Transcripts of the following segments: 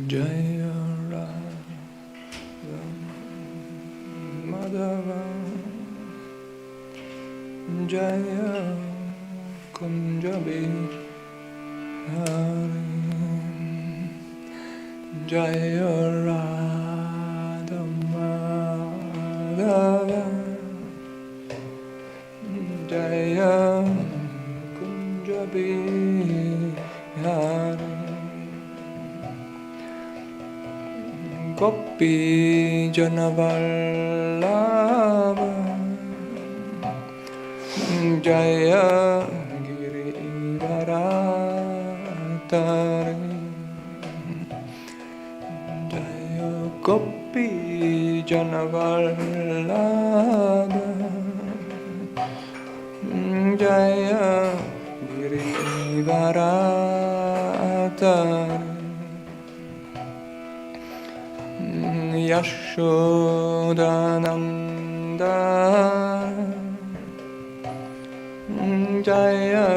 Jaya Radha Madhava Jaya Kunja Bihari Jaya Radha Madhava Jaya Kunja Bihari Gopi Janavallabha Jaya Girivaradhari Jaya Gopi Janavallabha Jaya Girivaradhari Yashodananda Jaya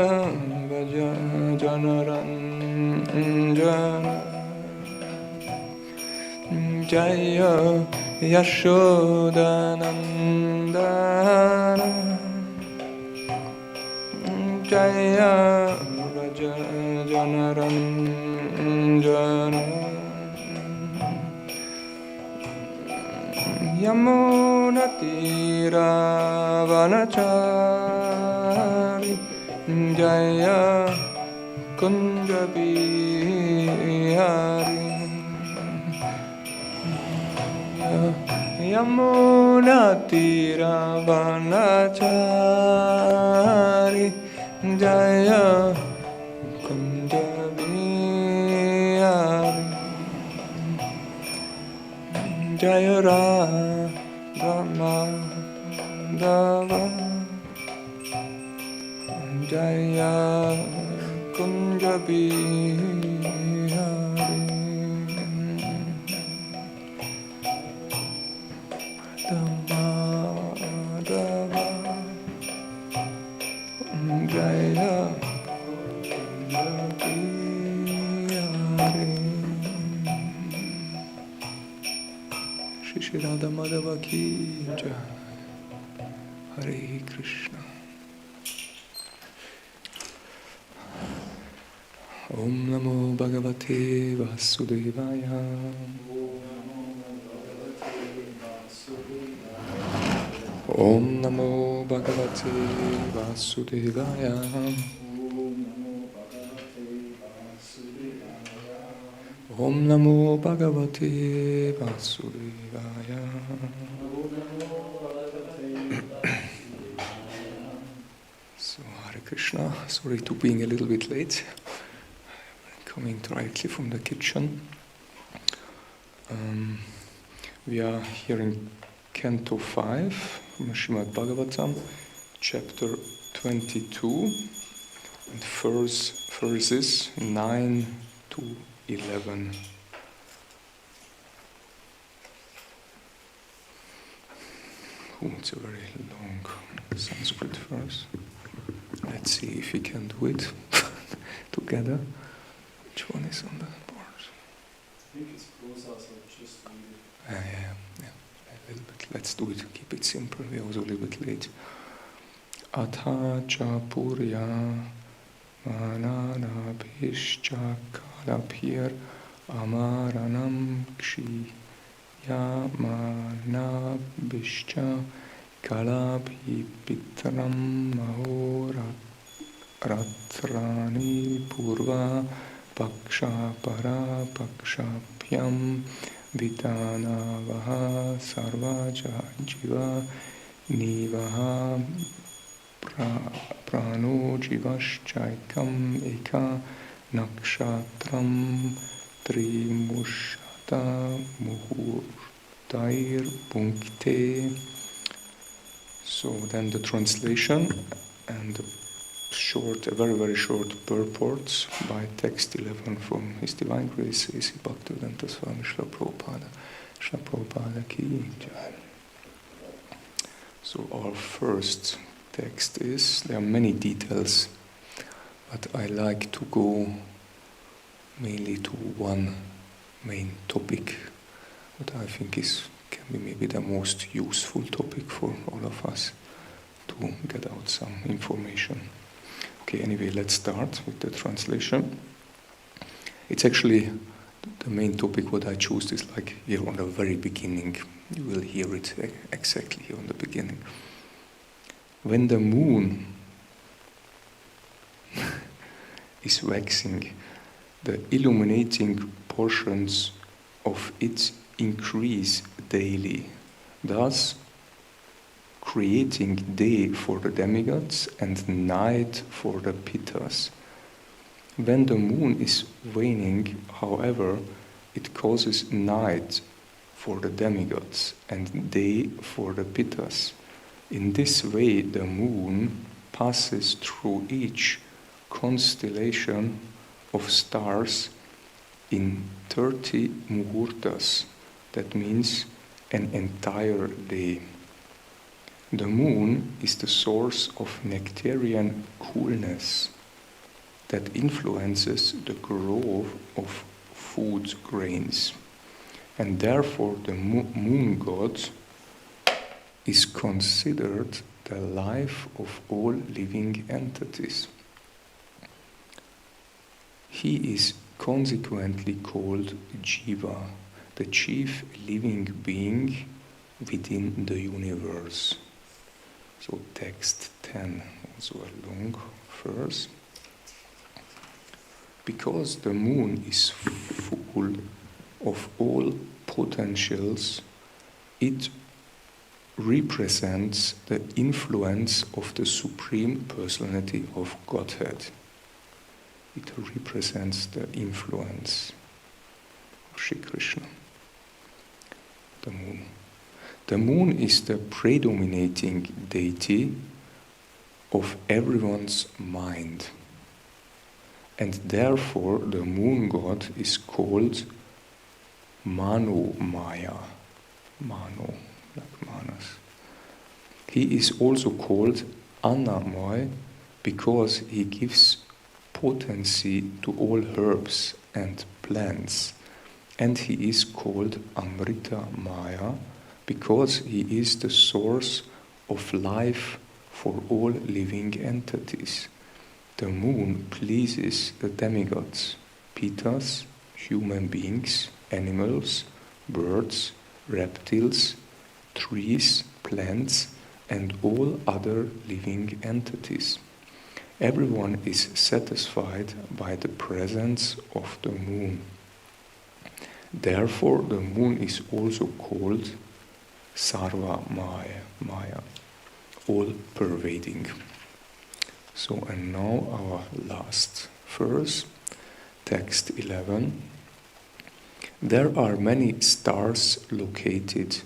Vaja Janaranjana Jaya Yashodananda Jaya Vaja Janaranjana Yamunatira Vanachari Jaya Kunja Bihari Yamunatira Vanachari Jaya Kunja Bihari Jaya Radha Madhava Jaya Kunja Bihari Madhava Jaya Kunja Bihari Shri Radha Madhava ki jai. Hare Krishna. Om Namo Bhagavate Vasudevaya. Om Namo Bhagavate Vasudevaya. Om Namo Bhagavate Vasudevaya. So, Hare Krishna. Sorry to being a little bit late. Coming directly from the kitchen. We are here in Canto 5 from Srimad Bhagavatam, chapter 22, and verses 9 to 11. Oh, it's a very long Sanskrit verse. Let's see if we can do it together. Which one is on the board? I think it's closer, so just read it. Yeah, a little bit. Let's do it. Keep it simple. We're also a little bit late. Atha cha purya mananabhishcha kalabhir amaranam kshi yamanabhishcha kalabhi pitram mahoratrani purva paksha para pakshapyam vitanavaha sarvaja jiva nivaha prano jivaschaikam eka nakshatram trimushata muhurtair punkte. So then the translation and the very, very short purports by text 11 from His Divine Grace A.C. Bhaktivedanta Swami Srila Prabhupada. Srila Prabhupada ki jai. So our first text is, there are many details, but I like to go mainly to one main topic, what I think can be maybe the most useful topic for all of us to get out some information. Okay, anyway, let's start with the translation. It's actually the main topic what I chose is like here on the very beginning. You will hear it exactly here on the beginning. When the moon is waxing, the illuminating portions of it increase daily, thus creating day for the demigods and night for the Pittas. When the moon is waning, however, it causes night for the demigods and day for the Pittas. In this way, the moon passes through each constellation of stars in 30 muhurtas. That means an entire day. The moon is the source of nectarian coolness that influences the growth of food grains. And therefore the moon god is considered the life of all living entities. He is consequently called Jiva, the chief living being within the universe. So text 10, also a long verse. Because the moon is full of all potentials, it represents the influence of the Supreme Personality of Godhead. It represents the influence of Shri Krishna, the moon. The moon is the predominating deity of everyone's mind. And therefore the moon god is called Mano Maya. Mano, like Manas. He is also called Annamaya because he gives potency to all herbs and plants. And he is called Amrita Maya because he is the source of life for all living entities. The moon pleases the demigods, Pittas, human beings, animals, birds, reptiles, trees, plants, and all other living entities. Everyone is satisfied by the presence of the moon. Therefore, the moon is also called Sarva Maya, all-pervading. So, and now our last verse, text 11. There are many stars located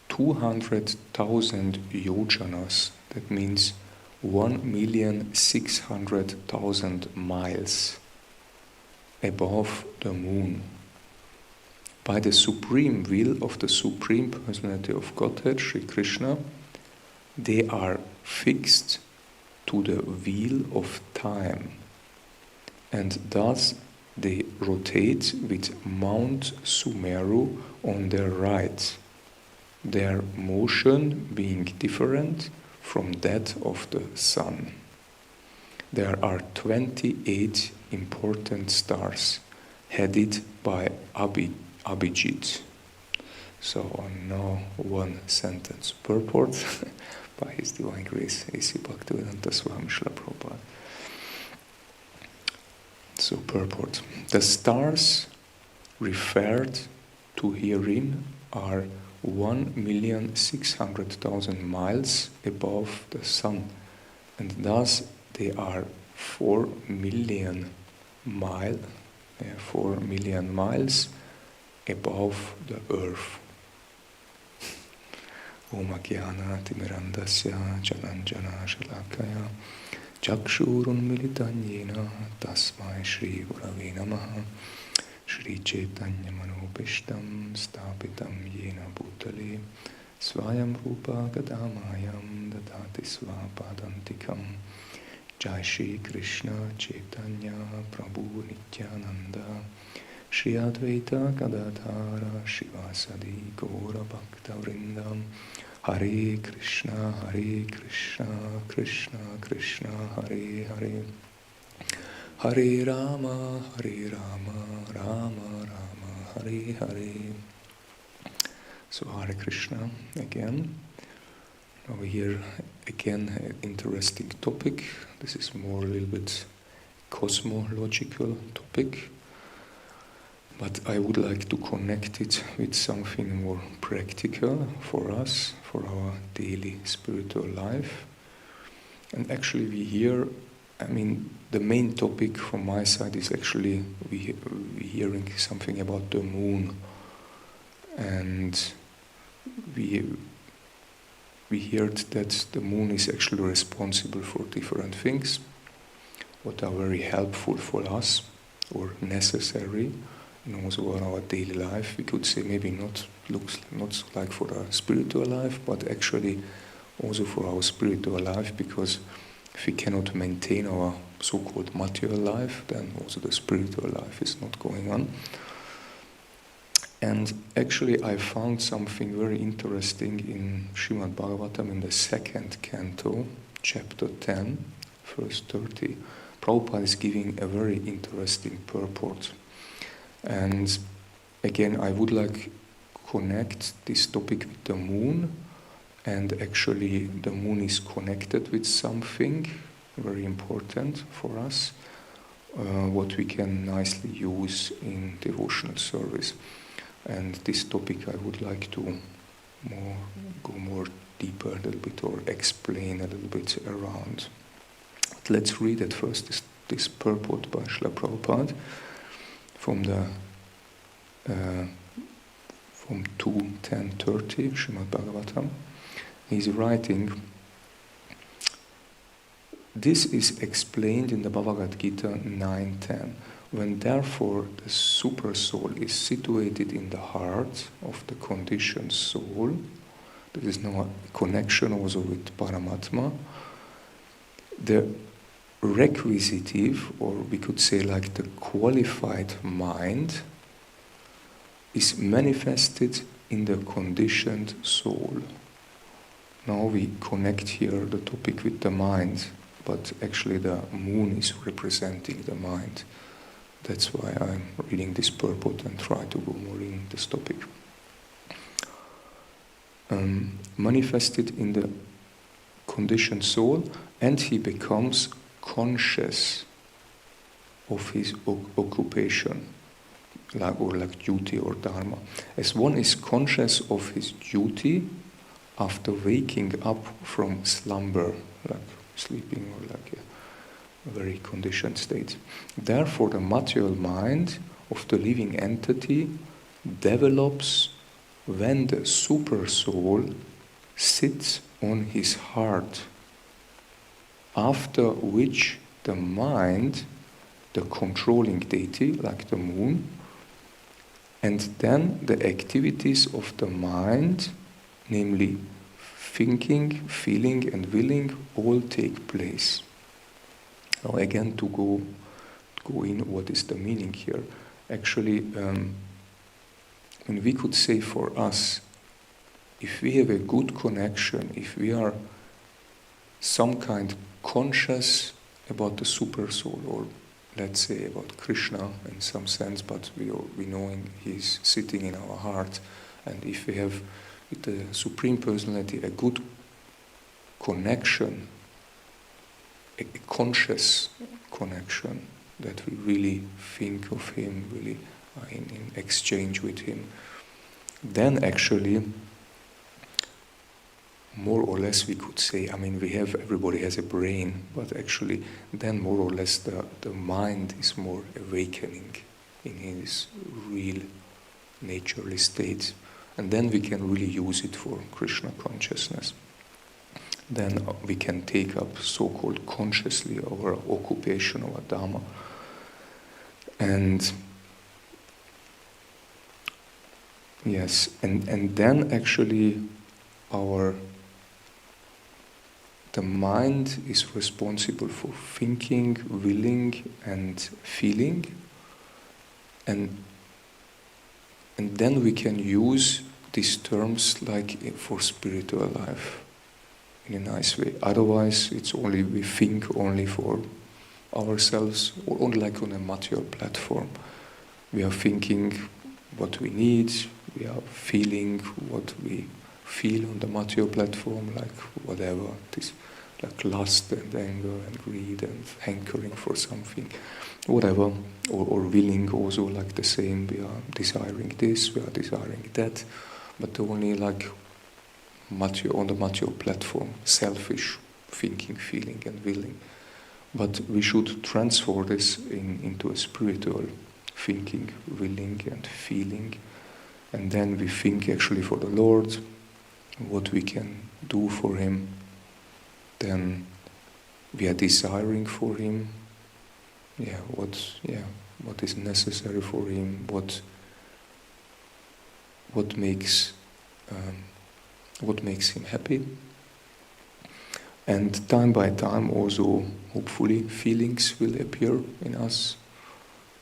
200,000 yojanas, that means 1,600,000 miles above the moon. By the supreme will of the Supreme Personality of Godhead, Sri Krishna, they are fixed to the wheel of time, and thus they rotate with Mount Sumeru on their right, their motion being different from that of the sun. There are 28 important stars headed by Abhijit. So now one sentence purport by His Divine Grace A.C. Bhaktivedanta Swami Srila Prabhupada. So purport. The stars referred to herein are 1,600,000 miles above the sun, and thus they are 4 million miles above the earth. Om Agyana Timirandasya Jalanjana Shalakaya Chakshurun Militanyena Tasmai Shri Gurave Namaha Shri Chaitanya Manopishtam Stapitam Yena Bhutale Swayam Rupa Gadamayam Dadati Svapadantikam Jai Shri Krishna Chaitanya Prabhu Nityananda Shri Advaita Gadadhara Shivasadi Gaura Bhakta Vrindam Hare Krishna Krishna Krishna Hare Hare Hare Rama Rama Rama Hare Hare. So Hare Krishna again. Now here again an interesting topic. This is more a little bit cosmological topic, but I would like to connect it with something more practical for us, for our daily spiritual life. And actually we hear, the main topic from my side is actually we hearing something about the moon, and we heard that the moon is actually responsible for different things what are very helpful for us or necessary and also in our daily life. We could say maybe not so like for our spiritual life, but actually also for our spiritual life, because if we cannot maintain our so-called material life, then also the spiritual life is not going on. And actually I found something very interesting in Srimad Bhagavatam in the 2nd canto, chapter 10, verse 30. Prabhupada is giving a very interesting purport. And again, I would like connect this topic with the moon, and actually the moon is connected with something very important for us, what we can nicely use in devotional service. And this topic I would like to go more deeper a little bit, or explain a little bit around. But let's read at first this purport by Srila Prabhupada from 2.10.30 Srimad Bhagavatam. He's writing, this is explained in the Bhagavad Gita 9.10. When therefore the super soul is situated in the heart of the conditioned soul, there is no connection also with Paramatma, the requisitive, or we could say like the qualified mind, is manifested in the conditioned soul. Now we connect here the topic with the mind, but actually the moon is representing the mind. That's why I'm reading this purport and try to go more in this topic. Manifested in the conditioned soul, and he becomes conscious of his occupation, like duty or dharma. As one is conscious of his duty after waking up from slumber, like sleeping or like a very conditioned state. Therefore, the material mind of the living entity develops when the super soul sits on his heart, after which the mind, the controlling deity, like the moon, and then the activities of the mind, namely thinking, feeling and willing, all take place. Now again, to go in what is the meaning here. Actually, we could say for us, if we have a good connection, if we are some kind conscious about the super soul, or let's say about Krishna in some sense, but we know he's sitting in our heart, and if we have with the Supreme Personality a good connection, a conscious connection, that we really think of him, really in exchange with him, then actually more or less we could say, everybody has a brain, but actually then more or less the mind is more awakening in his real naturally state. And then we can really use it for Krishna consciousness. Then we can take up so-called consciously our occupation, our dharma. And yes, and then actually the mind is responsible for thinking, willing and feeling. And And then we can use these terms like for spiritual life in a nice way. Otherwise, it's only we think only for ourselves, or only like on a material platform. We are thinking what we need, we are feeling what we feel on the material platform, like whatever, this like lust and anger and greed and hankering for something, whatever, or willing also like the same, we are desiring this, we are desiring that, but only like material, on the material platform, selfish thinking, feeling and willing. But we should transfer this into a spiritual thinking, willing and feeling, and then we think actually for the Lord, what we can do for Him. Then we are desiring for Him, what is necessary for Him, what makes Him happy. And time by time also, hopefully, feelings will appear in us,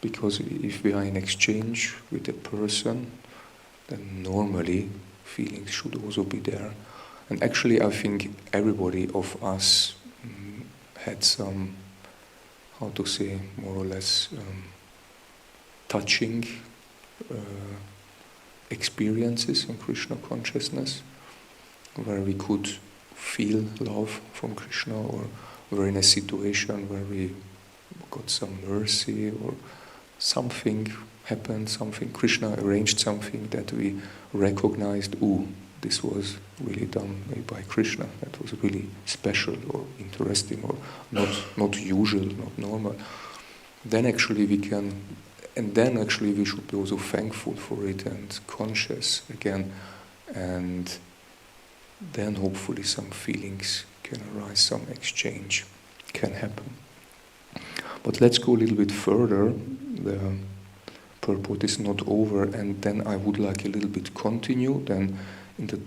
because if we are in exchange with a person, then normally feelings should also be there. And actually I think everybody of us had some, how to say, more or less touching experiences in Krishna consciousness, where we could feel love from Krishna, or were in a situation where we got some mercy, or something happened, something, Krishna arranged something that we recognized, this was really done by Krishna, that was really special or interesting or not usual, not normal. Then actually we can, and then actually we should be also thankful for it and conscious again, and then hopefully some feelings can arise, some exchange can happen. But let's go a little bit further. The purport is not over, and then I would like a little bit continue. Then in the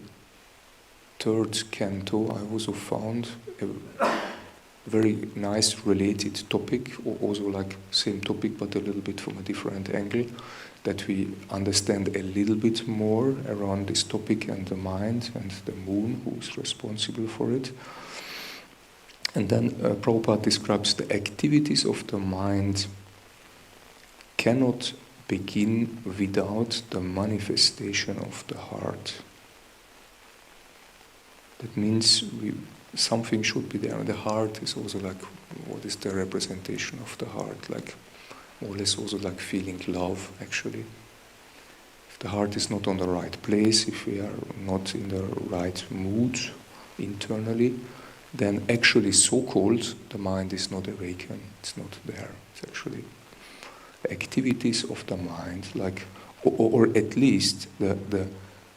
third canto I also found a very nice related topic, or also like same topic but a little bit from a different angle, that we understand a little bit more around this topic and the mind and the moon, who is responsible for it. And then Prabhupada describes the activities of the mind cannot begin without the manifestation of the heart. That means something should be there. And the heart is also like, what is the representation of the heart? Like, more or less also like feeling love, actually. If the heart is not on the right place, if we are not in the right mood internally, then actually so-called the mind is not awakened, it's not there. It's actually activities of the mind, like, or at least the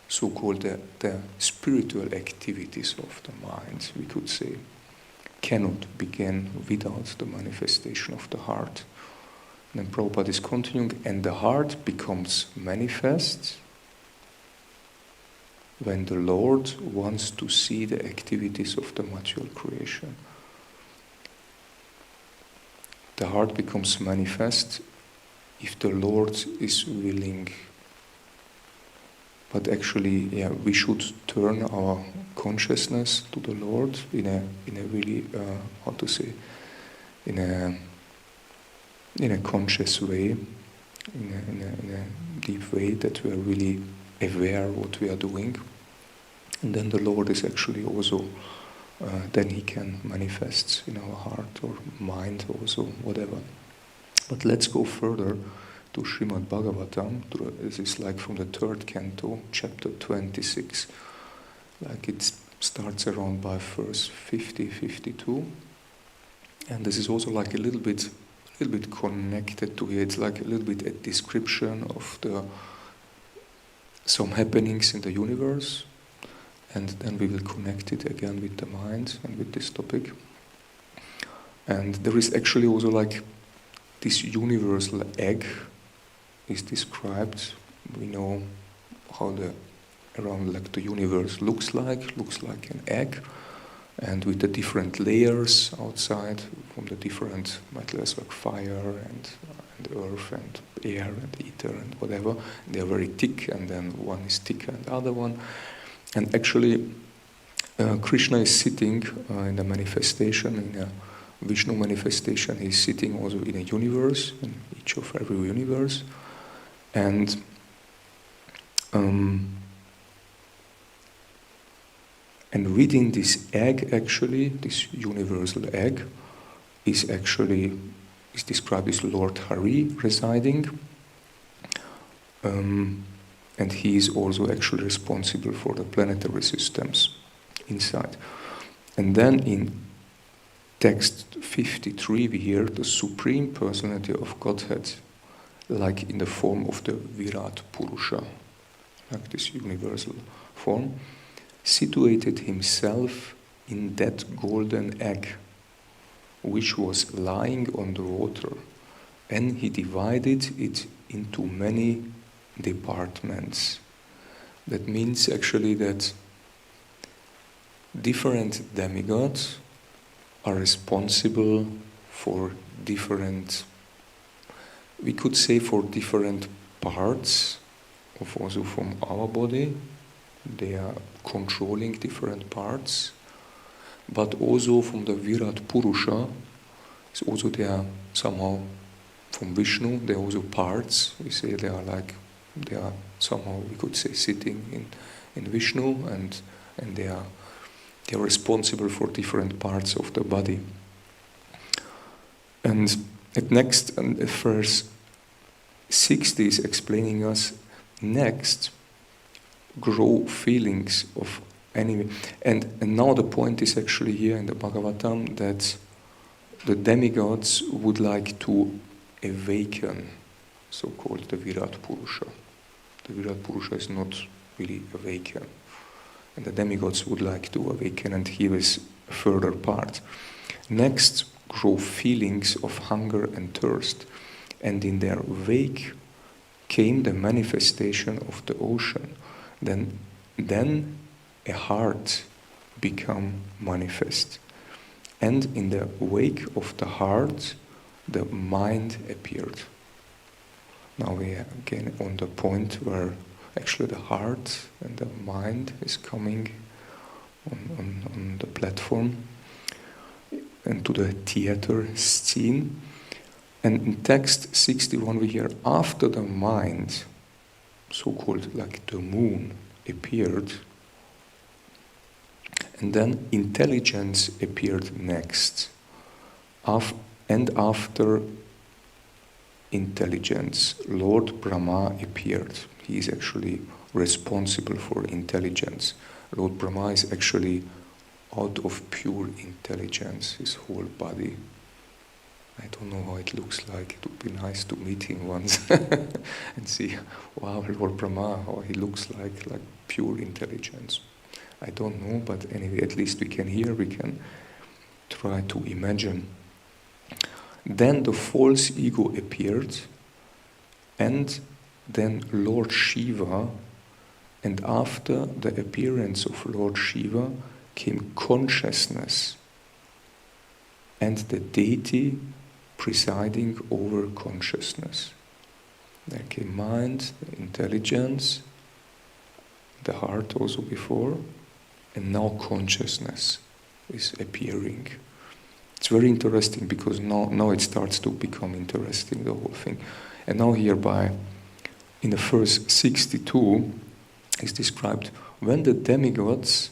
so-called the spiritual activities of the mind, we could say, cannot begin without the manifestation of the heart. And then Prabhupada is continuing, and the heart becomes manifest when the Lord wants to see the activities of the material creation. The heart becomes manifest if the Lord is willing. But actually, we should turn our consciousness to the Lord in a really, in a conscious way, in a deep way, that we are really aware what we are doing. And then the Lord is actually also, then He can manifest in our heart or mind also, whatever. But let's go further to Srimad Bhagavatam. This is like from the third canto, chapter 26. Like it starts around by verse 50, 52. And this is also like a little bit connected to it. It's like a little bit a description of some happenings in the universe. And then we will connect it again with the mind and with this topic. And there is actually also like this universal egg is described. We know how the universe looks like an egg, and with the different layers outside from the different materials like fire and and earth and air and ether and whatever. They are very thick, and then one is thicker than the other one. And actually, Krishna is sitting in the manifestation, in a Vishnu manifestation. He's sitting also in a universe, in each of every universe, and within this egg, actually, this universal egg, is described as Lord Hari residing, and he is also actually responsible for the planetary systems inside. And then in text 53 we hear the Supreme Personality of Godhead, like in the form of the Virat Purusha, like this universal form, situated himself in that golden egg, which was lying on the water, and he divided it into many departments. That means actually that different demigods are responsible for different, we could say, for different parts of also from our body. They are controlling different parts, but also from the Virat Purusha, it's also they are somehow from Vishnu, they are also parts. We say they are somehow, we could say, sitting in Vishnu, and they are responsible for different parts of the body. And at next, and verse 60 is explaining us next grow feelings of enemy. And now the point is actually here in the Bhagavatam that the demigods would like to awaken, so-called the Virat Purusha. The Virat Purusha is not really awakened. And the demigods would like to awaken, and here is a further part. Next grow feelings of hunger and thirst, and in their wake came the manifestation of the ocean. Then a heart became manifest, and in the wake of the heart the mind appeared. Now we are again on the point where actually the heart and the mind is coming on the platform and to the theater scene. And in text 61 we hear, after the mind, so-called like the moon, appeared, and then intelligence appeared next. And after intelligence, Lord Brahma appeared. He is actually responsible for intelligence. Lord Brahma is actually out of pure intelligence, his whole body. I don't know how it looks like. It would be nice to meet him once and see, wow, Lord Brahma, how he looks like pure intelligence. I don't know, but anyway, at least we can try to imagine. Then the false ego appeared, and then Lord Shiva, and after the appearance of Lord Shiva came consciousness and the deity presiding over consciousness. There came mind, intelligence, the heart also before, and now consciousness is appearing. It's very interesting because now it starts to become interesting, the whole thing. And now hereby, in the verse 62, is described when the demigods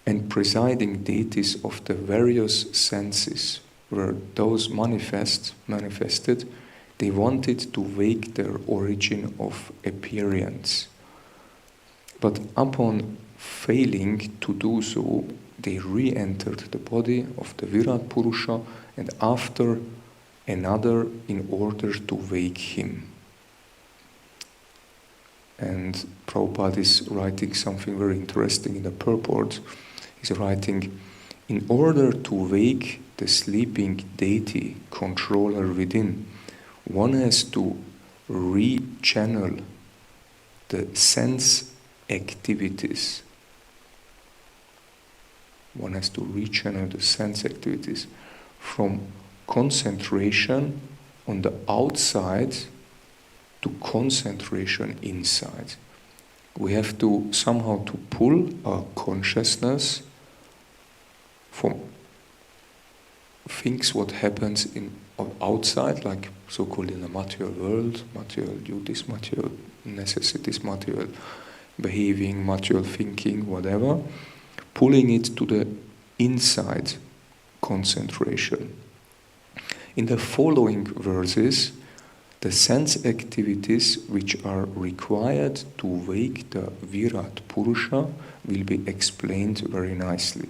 and presiding deities of the various senses were those manifested, they wanted to wake their origin of appearance. But upon failing to do so, they re-entered the body of the Virat Purusha and after another in order to wake him. And Prabhupada is writing something very interesting in the purport. He's writing, in order to wake the sleeping deity, controller within, one has to re-channel the sense activities. One has to re-channel the sense activities from concentration on the outside to concentration inside. We have to somehow to pull our consciousness from things what happens outside, like so-called in the material world, material duties, material necessities, material behaving, material thinking, whatever, pulling it to the inside concentration. In the following verses, the sense activities which are required to wake the Virat Purusha will be explained very nicely.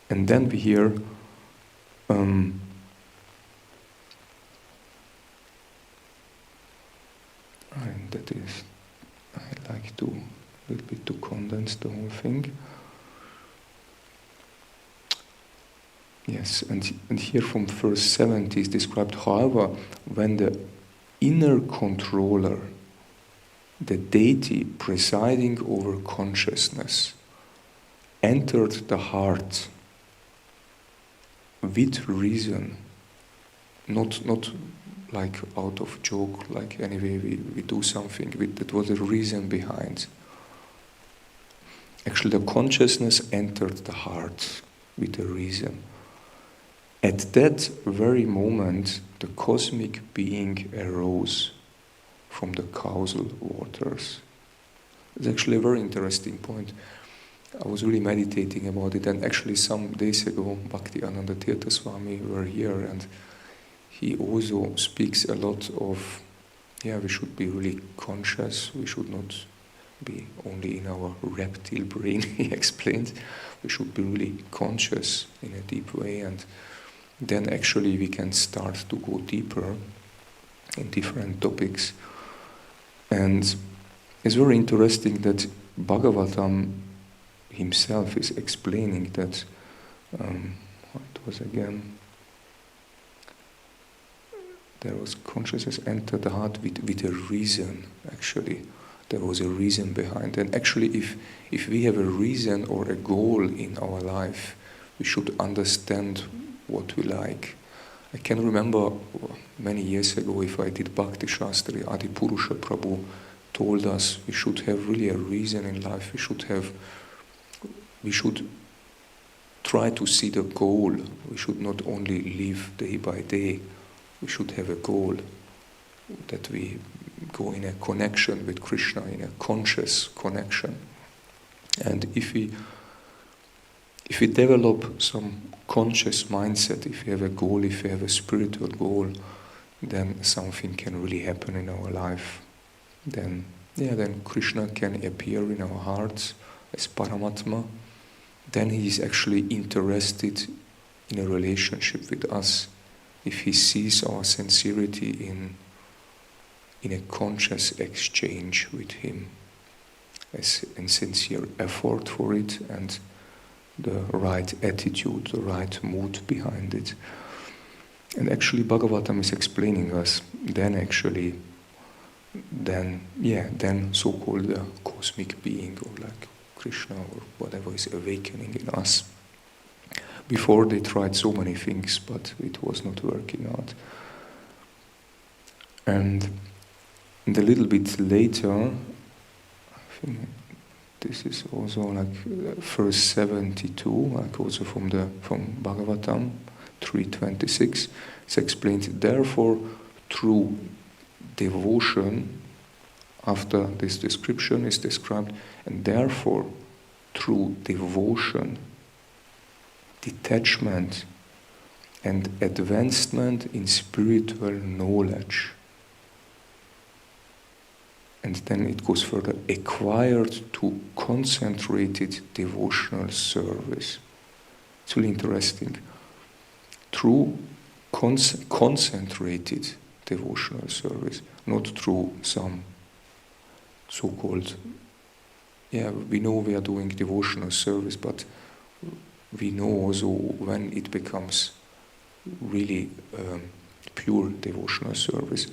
And then we hear and that is, I like to a little bit to condense the whole thing. Yes, and here from verse 70 is described, however, when the inner controller, the deity presiding over consciousness, entered the heart with reason, not like out of joke, like anyway we do something, that was a reason behind. Actually the consciousness entered the heart with a reason. At that very moment, the cosmic being arose from the causal waters. It's actually a very interesting point. I was really meditating about it, and actually some days ago, Bhakti Ananda Tirtha Swami were here, and he also speaks a lot of, we should be really conscious, we should not be only in our reptile brain, he explained. We should be really conscious in a deep way, and then actually we can start to go deeper in different topics. And it's very interesting that Bhagavatam himself is explaining that, what was again, there was consciousness entered the heart with a reason, actually. There was a reason behind. And actually if we have a reason or a goal in our life, we should understand what we like. I can remember many years ago, if I did Bhakti Shastri, Adipurusha Prabhu told us we should have really a reason in life. We should try to see the goal. We should not only live day by day. We should have a goal that we go in a connection with Krishna, in a conscious connection. And if we develop some conscious mindset, if we have a goal, if we have a spiritual goal, then something can really happen in our life. Then Krishna can appear in our hearts as Paramatma. Then he is actually interested in a relationship with us. If he sees our sincerity in a conscious exchange with him, as in sincere effort for it, and the right attitude, the right mood behind it. And actually Bhagavatam is explaining us, then so-called the cosmic being, or like Krishna or whatever, is awakening in us. Before they tried so many things, but it was not working out. And a little bit later, I think this is also like verse 72, like also from Bhagavatam 3:26. It's explained, therefore, through devotion, after this description is described, and therefore, through devotion, detachment, and advancement in spiritual knowledge. And then it goes further, acquired to concentrated devotional service. It's really interesting. Through concentrated devotional service, not through some so-called, we know we are doing devotional service, but we know also when it becomes really pure devotional service.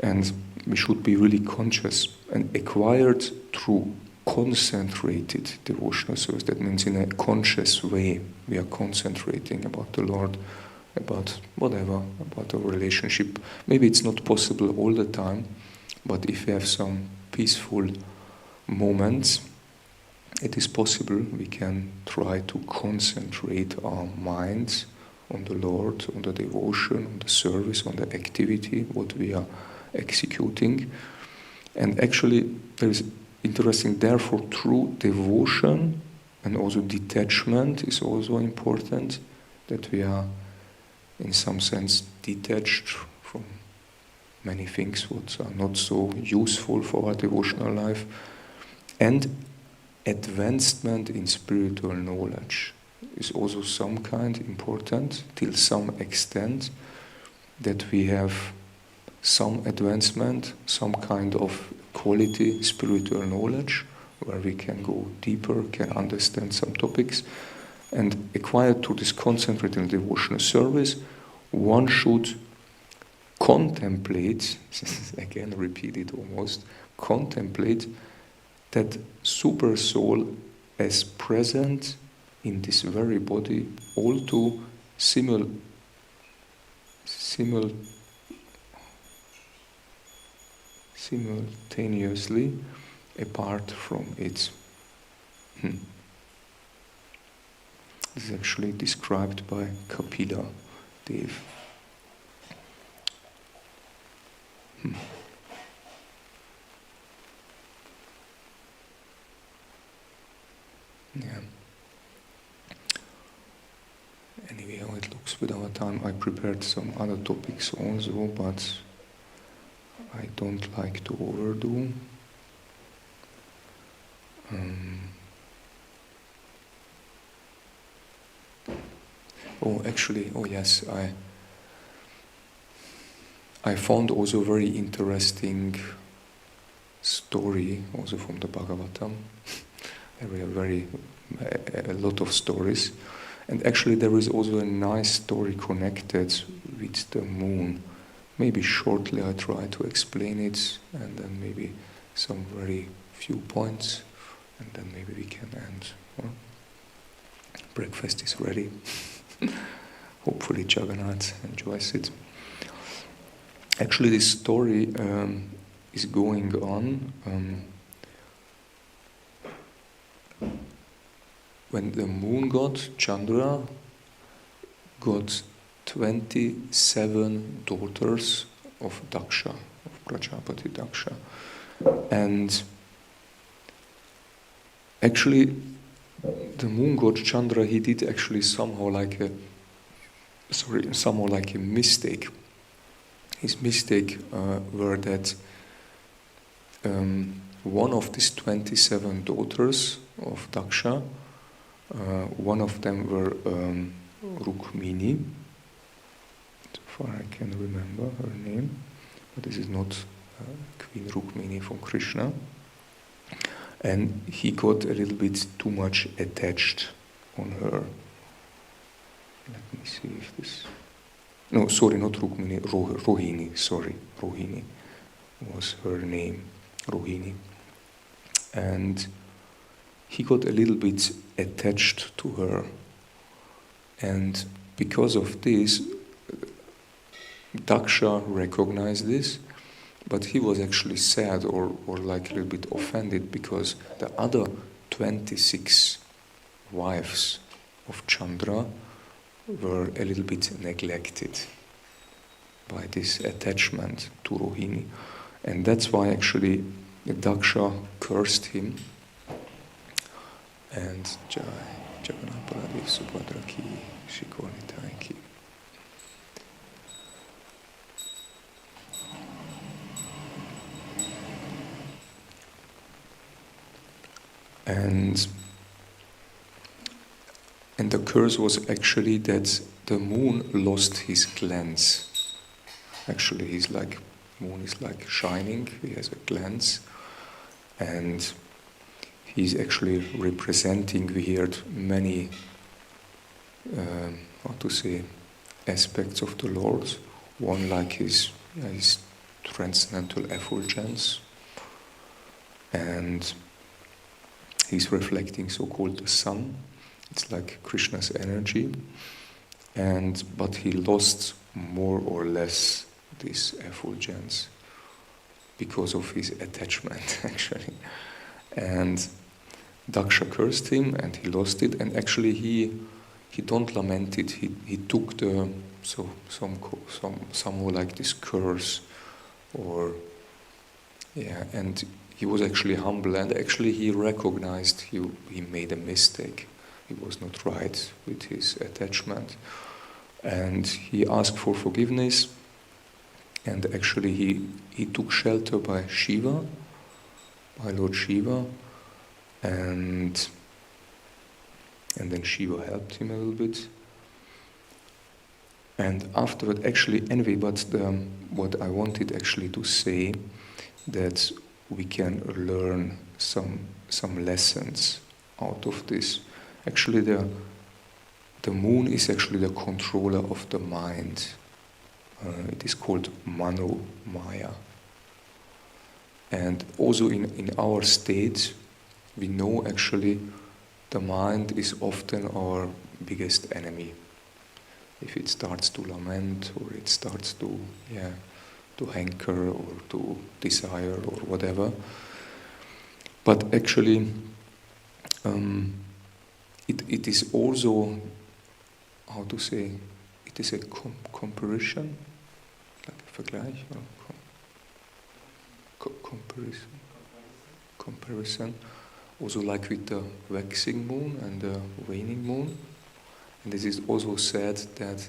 And we should be really conscious and acquired through concentrated devotional service. That means in a conscious way we are concentrating about the Lord, about whatever, about our relationship. Maybe it's not possible all the time, but if we have some peaceful moments, it is possible we can try to concentrate our minds on the Lord, on the devotion, on the service, on the activity, what we are executing. And actually, there is interesting, therefore, true devotion and also detachment is also important, that we are, in some sense, detached from many things what are not so useful for our devotional life. And advancement in spiritual knowledge is also some kind important, till some extent, that we have some advancement, some kind of quality spiritual knowledge, where we can go deeper, can understand some topics, and acquired through this concentrated devotional service, one should contemplate, again repeated almost, contemplate that super soul as present in this very body, all too simultaneously apart from it. This is actually described by Kapila Dev. Yeah. Anyway, how it looks with our time, I prepared some other topics also, but I don't like to overdo. Yes, I found also very interesting story also from the Bhagavatam. There are a lot of stories, and actually there is also a nice story connected with the moon. Maybe shortly I try to explain it, and then maybe some very few points, and then maybe we can end. Breakfast is ready. Hopefully Jagannath enjoys it. Actually, this story is going on when the moon god Chandra got 27 daughters of Daksha, of Prajapati Daksha. And actually, the moon god Chandra, he did actually somehow like a mistake. His mistake were that one of these 27 daughters of Daksha, one of them were Rukmini, so far I can remember her name, but this is not Queen Rukmini from Krishna. And he got a little bit too much attached on her. Let me see if this... No, sorry, not Rukmini, Rohini, sorry. Rohini was her name, Rohini. And he got a little bit attached to her. And because of this, Daksha recognized this, but he was actually sad or like a little bit offended because the other 26 wives of Chandra were a little bit neglected by this attachment to Rohini. And that's why actually Daksha cursed him. And Jagannath Baladev Subhadra ki, Shikor Nitai ki. And the curse was actually that the moon lost his glance. Actually, moon is like shining, he has a glance, and he's actually representing, we heard many, aspects of the Lord. One like his transcendental effulgence, and he's reflecting so-called the sun. It's like Krishna's energy. but he lost more or less this effulgence because of his attachment, actually. And Daksha cursed him, and he lost it. And actually, he don't lament it. He took the somehow like this curse, or and he was actually humble. And actually, he recognized he made a mistake. He was not right with his attachment, and he asked for forgiveness. And actually, he took shelter by Shiva, by Lord Shiva, and then Shiva helped him a little bit. And afterward, actually, anyway, but what I wanted actually to say, that we can learn some lessons out of this. Actually, the moon is actually the controller of the mind. It is called Mano Maya. And also in our state, we know actually the mind is often our biggest enemy. If it starts to lament, or it starts to hanker, or to desire, or whatever. But actually, it is also, how to say, it is a comparison, like a Vergleich, or comparison, also like with the waxing moon and the waning moon. And this is also said that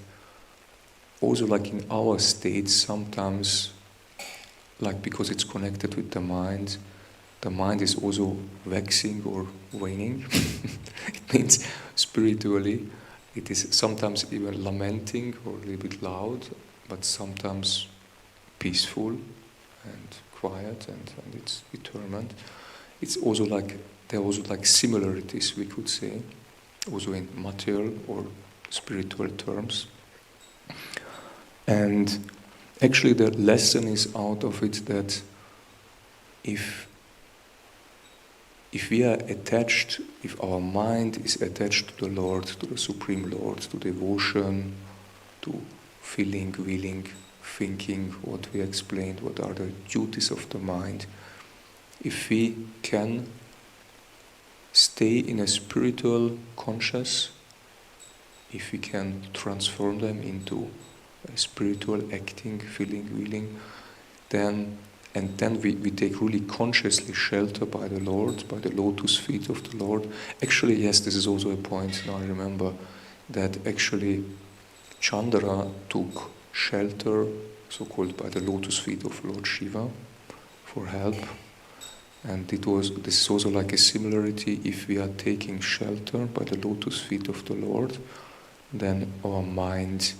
also like in our state sometimes, like because it's connected with the mind is also waxing or waning. It means spiritually it is sometimes even lamenting or a little bit loud, but sometimes peaceful and quiet, and it's determined. It's also like, there are also like similarities, we could say, also in material or spiritual terms. And actually the lesson is out of it that if we are attached, if our mind is attached to the Lord, to the Supreme Lord, to devotion, to feeling, willing, thinking, what we explained, what are the duties of the mind, if we can stay in a spiritual conscious, if we can transform them into a spiritual acting, feeling, willing, then we take really consciously shelter by the Lord, by the lotus feet of the Lord. Actually, yes, this is also a point, now I remember, that actually Chandra took shelter, so-called by the lotus feet of Lord Shiva, for help. And this is also like a similarity. If we are taking shelter by the lotus feet of the Lord, then our mind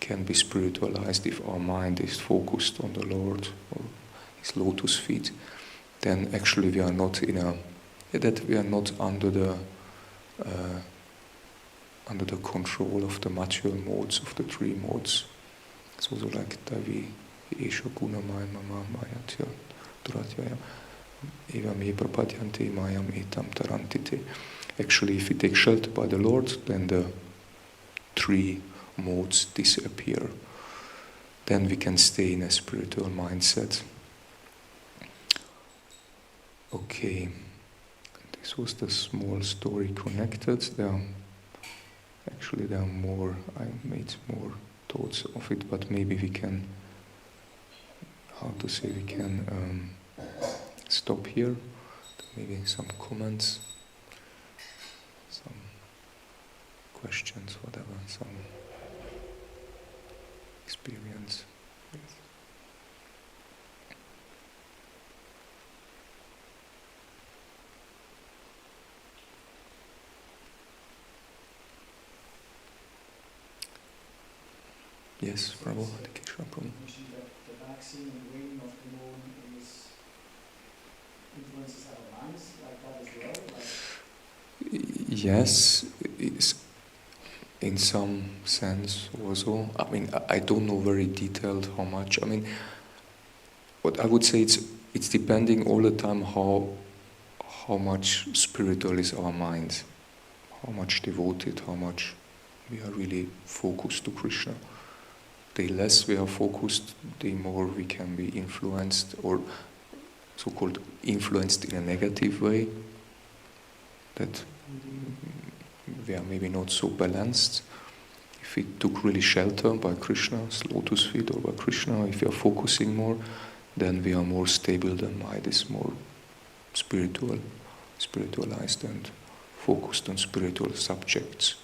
can be spiritualized. If our mind is focused on the Lord or His lotus feet, then actually we are not under the control of the material modes, of the three modes. It's also like Davi, Esha Guna Maya Mama Mayatya Duratyaya Eva Me Prapadyanti Mayam Etam Tarantite. Actually, if we take shelter by the Lord, then the three modes disappear. Then we can stay in a spiritual mindset. Okay, this was the small story connected. There are more, I made more thoughts of it, but maybe we can, stop here. Maybe some comments, some questions, whatever, some experience. Yes, Prabhu, Prabhu. You mentioned that the waxing and waning of the moon influences our minds like that as well? Yes, it's in some sense also. I mean, I don't know very detailed how much. I mean, what I would say, it's depending all the time how much spiritual is our mind, how much devoted, how much we are really focused to Krishna. The less we are focused, the more we can be influenced, or so-called influenced in a negative way, that we are maybe not so balanced. If we took really shelter by Krishna's lotus feet or by Krishna, if we are focusing more, then we are more stable, the mind is more spiritualized and focused on spiritual subjects.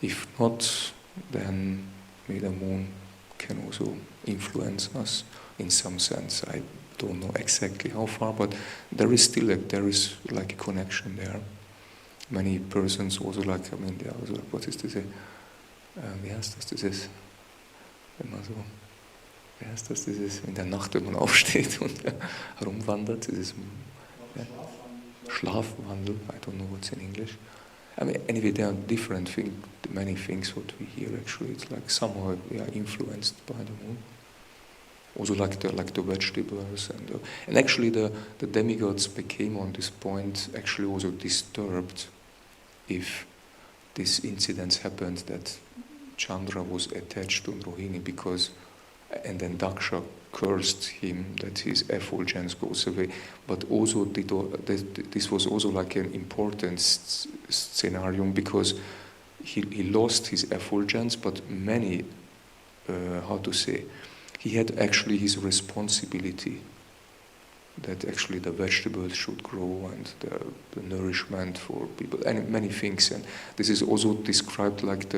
If not, then maybe the moon can also influence us in some sense. I don't know exactly how far, but there is still there is like a connection there. Many persons also like, they are also like, what is this? Wie heißt das? Dieses, wenn man so, wie heißt das? Dieses in der Nacht, wenn man aufsteht und herumwandert, dieses Schlafwandel. I don't know what's in English. Anyway, there are different things, many things what we hear actually. It's like somehow we are influenced by the moon. Also like the vegetables and actually the demigods became on this point actually also disturbed if this incident happened that Chandra was attached to Rohini and then Daksha cursed him that his effulgence goes away. But also this was also like an important scenario because he lost his effulgence, but many, he had actually his responsibility that actually the vegetables should grow and the nourishment for people and many things. And this is also described like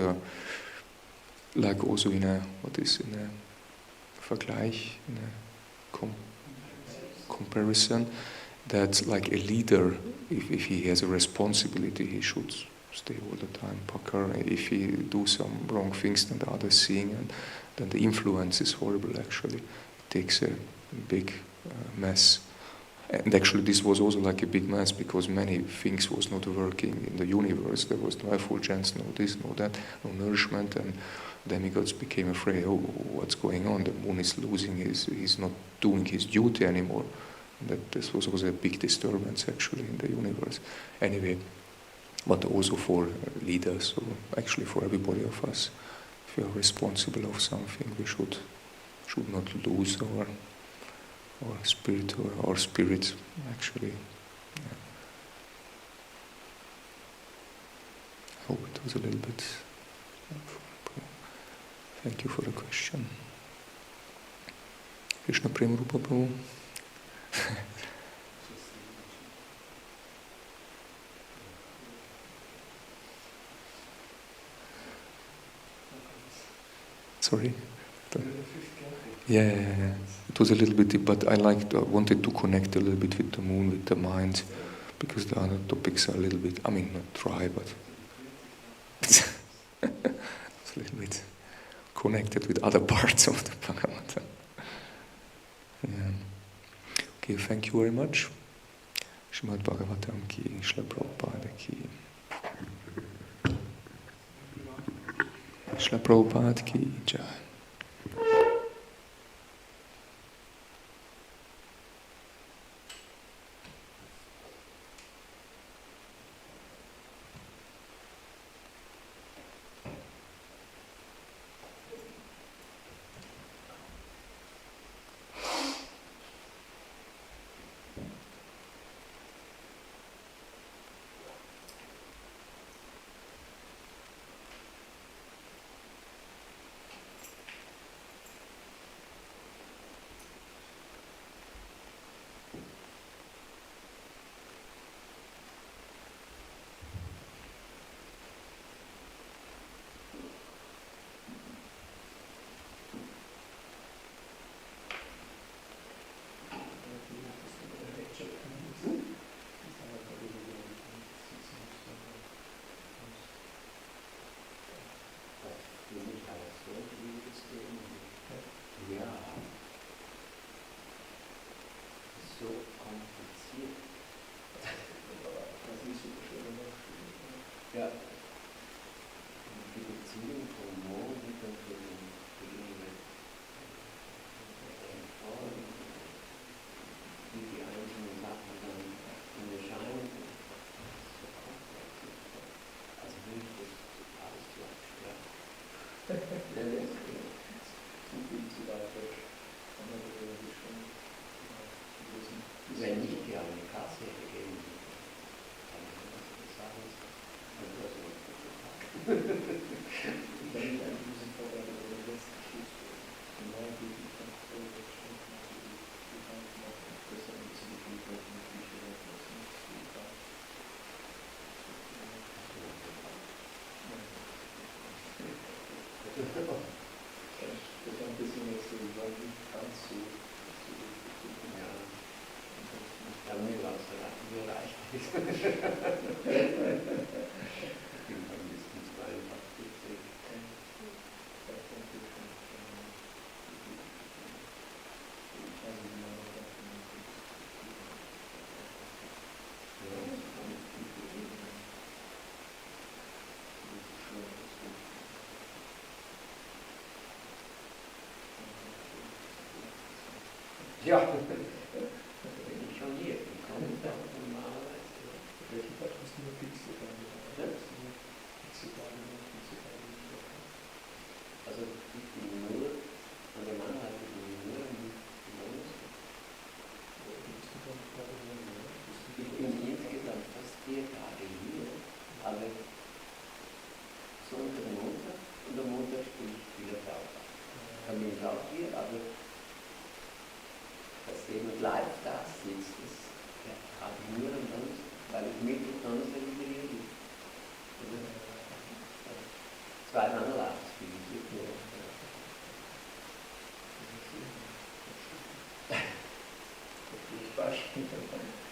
also in a Vergleich, in a comparison, that like a leader, if he has a responsibility, he should stay all the time pucker. If he do some wrong things, then the others seeing, and then the influence is horrible actually. It takes a big mess. And actually this was also like a big mess because many things was not working in the universe. There was no effulgence, no this, no that, no nourishment, and demigods became afraid, oh, what's going on? The moon is losing he's not doing his duty anymore. And that this was also a big disturbance actually in the universe. Anyway, but also for leaders, or actually for everybody of us, if we are responsible of something, we should not lose our spirit actually. Yeah. I hope it was a little bit helpful. Thank you for the question. Krishna Prema Rupa Prabhu. Sorry? Yeah. It was a little bit, but I wanted to connect a little bit with the moon, with the mind, because the other topics are a little bit, not dry, but it's a little bit connected with other parts of the Bhagavata. Yeah. Okay, thank you very much. Srimad Bhagavatam ki, Srila Prabhupada ki. Srila Prabhupada ki jai. Ja. Die Beziehung vom Mond mit der Frau, wie die einzelnen Sachen dann in Erscheinung, so komplex. Also nicht das alles zu absprechen. ja nicht die eine Kasse gegeben. Wenn ich eine Musikvorgabe oder letzten Schluss genau wie die Kontrolle der Schriftmasse, die Gedanken auch besser ein bisschen die Bücher lassen. Das war ein bisschen jetzt so, war nicht ganz so. Ja. Ja, mir war es mir reicht es. Irgendwann ist es einfach witzig. Ja, bin ich schon hier. Ich komme da normalerweise. Welche Tag hast du nur fixe Tage? Also ich bin nur, an der Mann hatte ich nur im Monat. Ich bin insgesamt fast 4 Tage hier, aber Sonntag, Montag und am Montag spiele ich wieder drauf. Dann bin ich auch hier, aber dass jemand live da sitzt, das habe ich nur am Donnerstag, weil ich Mittwoch, Donnerstag wieder hier bin. Also, zweimal live spiele ich nicht nur. Ich weiß nicht.